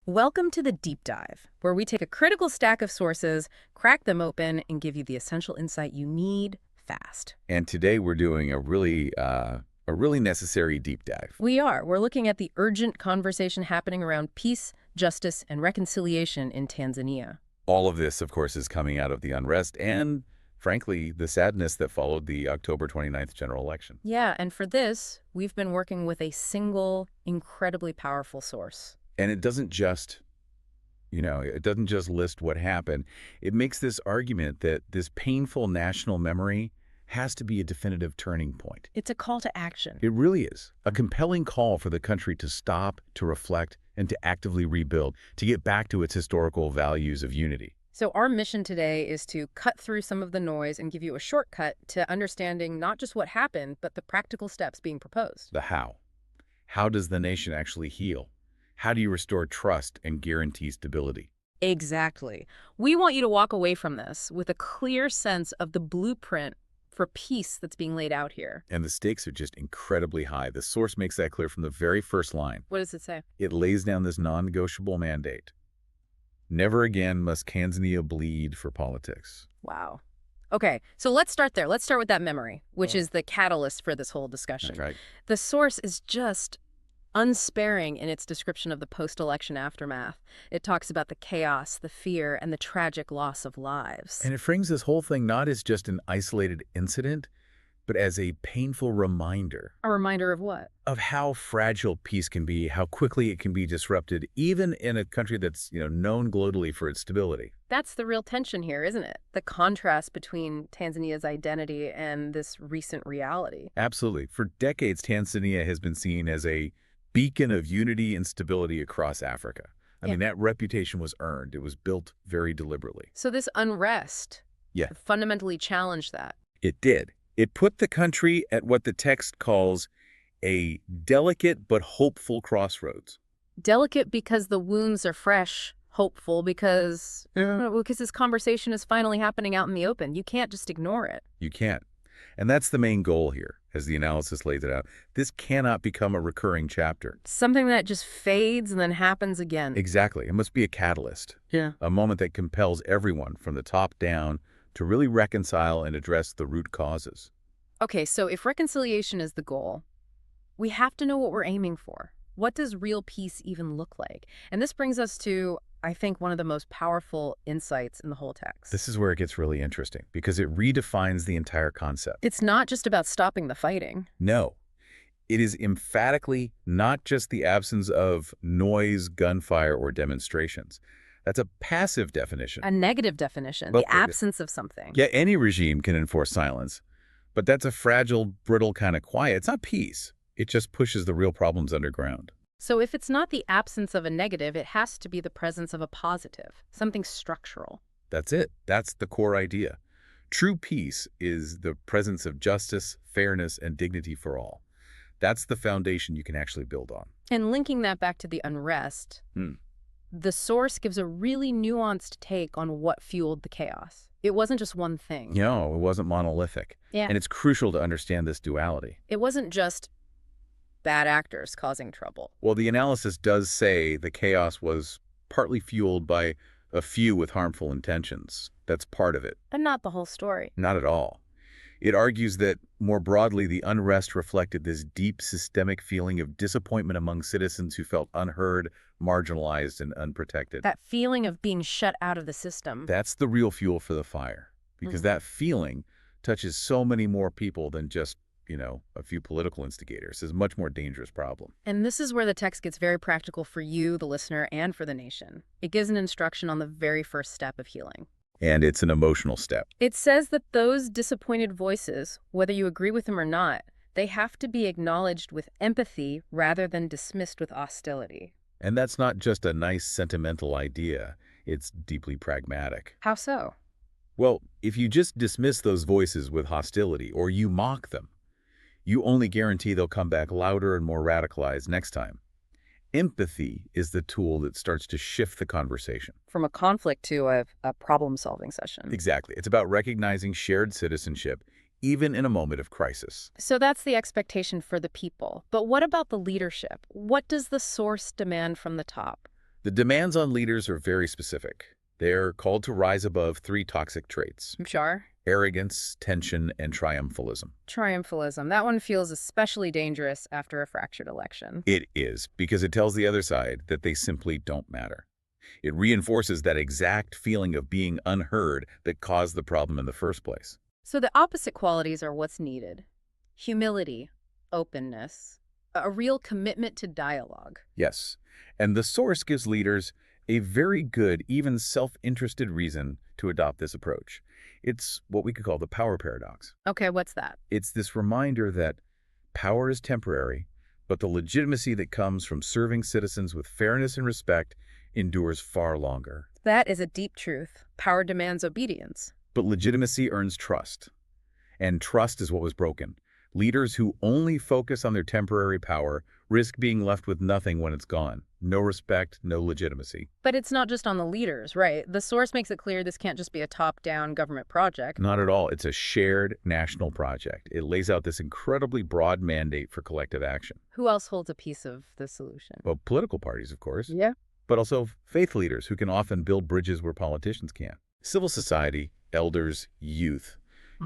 Welcome to the Deep Dive, where we take a critical stack of sources, crack them open, and give you the essential insight you need fast. And today we're doing a really necessary deep dive. We're looking at the urgent conversation happening around peace, justice, and reconciliation in Tanzania. All of this, of course, is coming out of the unrest and, frankly, the sadness that followed the October 29th general election. Yeah, and for this, we've been working with a single, incredibly powerful source. And it doesn't just, it doesn't just list what happened. It makes this argument that this painful national memory has to be a definitive turning point. It's a call to action. It really is. A compelling call for the country to stop, to reflect, and to actively rebuild, to get back to its historical values of unity. So our mission today is to cut through some of the noise and give you a shortcut to understanding not just what happened, but the practical steps being proposed. The how. How does the nation actually heal? How do you restore trust and guarantee stability? Exactly. We want you to walk away from this with a clear sense of the blueprint for peace that's being laid out here. And the stakes are just incredibly high. The source makes that clear from the very first line. What does it say? It lays down this non-negotiable mandate. Never again must Tanzania bleed for politics. Wow. Okay, so let's start there. Let's start with that memory, which is the catalyst for this whole discussion. That's right. The source is just unsparing in its description of the post-election aftermath. It talks about the chaos, the fear, and the tragic loss of lives. And it frames this whole thing not as just an isolated incident, but as a painful reminder. A reminder of what? Of how fragile peace can be, how quickly it can be disrupted, even in a country that's, known globally for its stability. That's the real tension here, isn't it? The contrast between Tanzania's identity and this recent reality. Absolutely. For decades, Tanzania has been seen as a beacon of unity and stability across Africa. I mean, that reputation was earned. It was built very deliberately. So this unrest fundamentally challenged that. It did. It put the country at what the text calls a delicate but hopeful crossroads. Delicate because the wounds are fresh, hopeful because this conversation is finally happening out in the open. You can't just ignore it. You can't. And that's the main goal here, as the analysis lays it out. This cannot become a recurring chapter. Something that just fades and then happens again. Exactly. It must be a catalyst. Yeah. A moment that compels everyone from the top down to really reconcile and address the root causes. Okay, so if reconciliation is the goal, we have to know what we're aiming for. What does real peace even look like? And this brings us to, I think, one of the most powerful insights in the whole text. This is where it gets really interesting, because it redefines the entire concept. It's not just about stopping the fighting. No. It is emphatically not just the absence of noise, gunfire, or demonstrations. That's a passive definition. A negative definition, Well, the absence of something. Yeah, any regime can enforce silence, but that's a fragile, brittle kind of quiet. It's not peace. It just pushes the real problems underground. So if it's not the absence of a negative, it has to be the presence of a positive, something structural. That's it. That's the core idea. True peace is the presence of justice, fairness, and dignity for all. That's the foundation you can actually build on. And linking that back to the unrest, the source gives a really nuanced take on what fueled the chaos. It wasn't just one thing. No, it wasn't monolithic. Yeah. And it's crucial to understand this duality. It wasn't just bad actors causing trouble. Well, the analysis does say the chaos was partly fueled by a few with harmful intentions. That's part of it. And not the whole story. Not at all. It argues that, more broadly, the unrest reflected this deep systemic feeling of disappointment among citizens who felt unheard, marginalized, and unprotected. That feeling of being shut out of the system. That's the real fuel for the fire, because that feeling touches so many more people than just, a few political instigators. It's a much more dangerous problem. And this is where the text gets very practical for you, the listener, and for the nation. It gives an instruction on the very first step of healing. And it's an emotional step. It says that those disappointed voices, whether you agree with them or not, they have to be acknowledged with empathy rather than dismissed with hostility. And that's not just a nice sentimental idea. It's deeply pragmatic. How so? Well, if you just dismiss those voices with hostility or you mock them, you only guarantee they'll come back louder and more radicalized next time. Empathy is the tool that starts to shift the conversation. From a conflict to a problem-solving session. Exactly. It's about recognizing shared citizenship, even in a moment of crisis. So that's the expectation for the people. But what about the leadership? What does the source demand from the top? The demands on leaders are very specific. They're called to rise above three toxic traits: I'm sure. arrogance, tension, and triumphalism. Triumphalism. That one feels especially dangerous after a fractured election. It is, because it tells the other side that they simply don't matter. It reinforces that exact feeling of being unheard that caused the problem in the first place. So the opposite qualities are what's needed. Humility, openness, a real commitment to dialogue. Yes, and the source gives leaders a very good, even self-interested reason to adopt this approach. It's what we could call the power paradox. Okay, what's that? It's this reminder that power is temporary, but the legitimacy that comes from serving citizens with fairness and respect endures far longer. That is a deep truth. Power demands obedience. But legitimacy earns trust, and trust is what was broken. Leaders who only focus on their temporary power risk being left with nothing when it's gone. No respect, no legitimacy. But it's not just on the leaders, right? The source makes it clear this can't just be a top-down government project. Not at all. It's a shared national project. It lays out this incredibly broad mandate for collective action. Who else holds a piece of the solution? Well, political parties, of course, Yeah. but also faith leaders who can often build bridges where politicians can't. Civil society, elders, youth,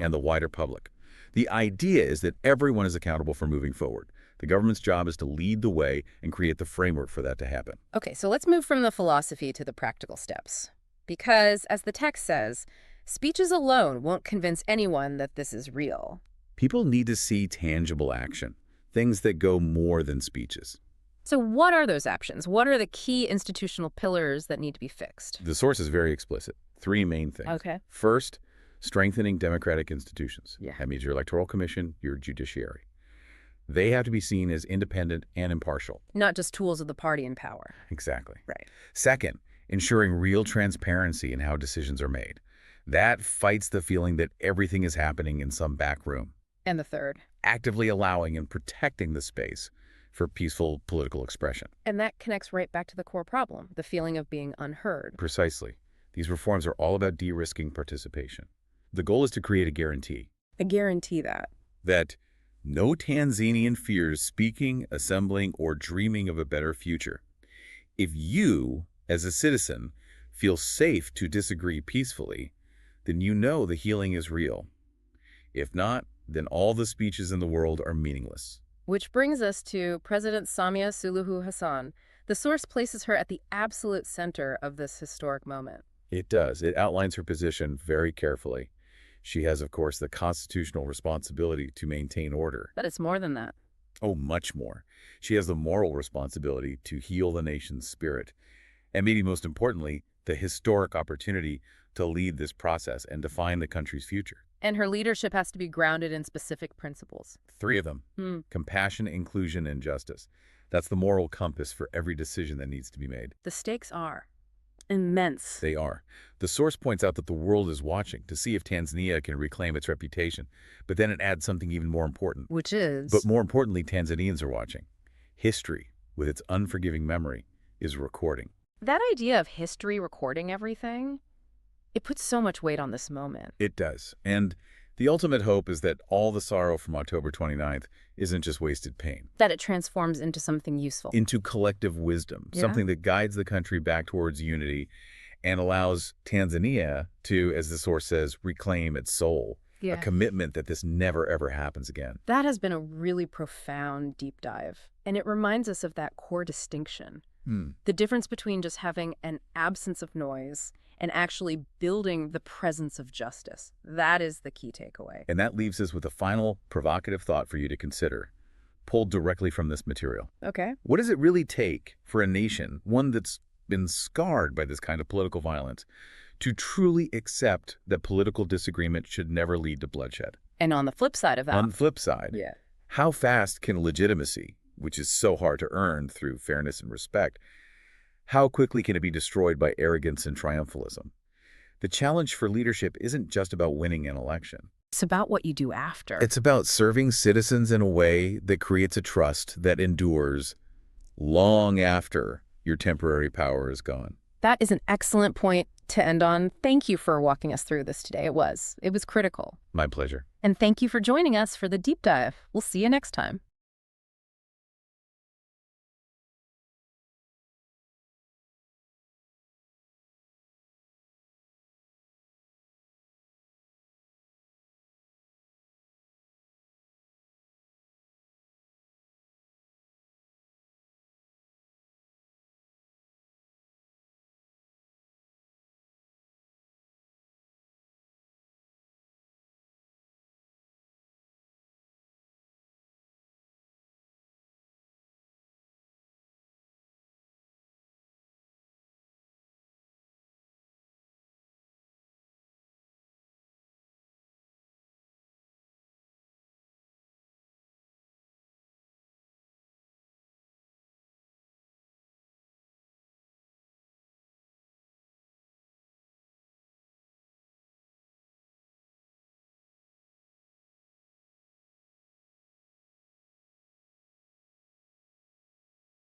and the wider public. The idea is that everyone is accountable for moving forward. The government's job is to lead the way and create the framework for that to happen. Okay, so let's move from the philosophy to the practical steps. Because, as the text says, speeches alone won't convince anyone that this is real. People need to see tangible action, things that go more than speeches. So what are those actions? What are the key institutional pillars that need to be fixed? The source is very explicit. Three main things. Okay. First, strengthening democratic institutions. Yeah. That means your electoral commission, your judiciary. They have to be seen as independent and impartial. Not just tools of the party in power. Exactly. Right. Second, ensuring real transparency in how decisions are made. That fights the feeling that everything is happening in some back room. And the third. Actively allowing and protecting the space for peaceful political expression. And that connects right back to the core problem, the feeling of being unheard. Precisely. These reforms are all about de-risking participation. The goal is to create a guarantee. I guarantee That no Tanzanian fears speaking, assembling, or dreaming of a better future. If you, as a citizen, feel safe to disagree peacefully, then you know the healing is real. If not, then all the speeches in the world are meaningless. Which brings us to President Samia Suluhu Hassan. The source places her at the absolute center of this historic moment. It does. It outlines her position very carefully. She has, of course, the constitutional responsibility to maintain order. But it's more than that. Oh, much more. She has the moral responsibility to heal the nation's spirit. And maybe most importantly, the historic opportunity to lead this process and define the country's future. And her leadership has to be grounded in specific principles. Three of them: compassion, inclusion, and justice. That's the moral compass for every decision that needs to be made. The stakes are immense. They are. The source points out that the world is watching to see if Tanzania can reclaim its reputation. But then it adds something even more important. Which is? But more importantly, Tanzanians are watching. History, with its unforgiving memory, is recording. That idea of history recording everything, it puts so much weight on this moment. It does. And the ultimate hope is that all the sorrow from October 29th isn't just wasted pain. That it transforms into something useful. Into collective wisdom, something that guides the country back towards unity and allows Tanzania to, as the source says, reclaim its soul. A commitment that this never, ever happens again. That has been a really profound deep dive. And it reminds us of that core distinction. The difference between just having an absence of noise and actually building the presence of justice. That is the key takeaway. And that leaves us with a final provocative thought for you to consider, pulled directly from this material. Okay. What does it really take for a nation, one that's been scarred by this kind of political violence, to truly accept that political disagreement should never lead to bloodshed? And on the flip side of that. On the flip side, how fast can legitimacy, which is so hard to earn through fairness and respect, how quickly can it be destroyed by arrogance and triumphalism? The challenge for leadership isn't just about winning an election. It's about what you do after. It's about serving citizens in a way that creates a trust that endures long after your temporary power is gone. That is an excellent point to end on. Thank you for walking us through this today. It was critical. My pleasure. And thank you for joining us for the deep dive. We'll see you next time.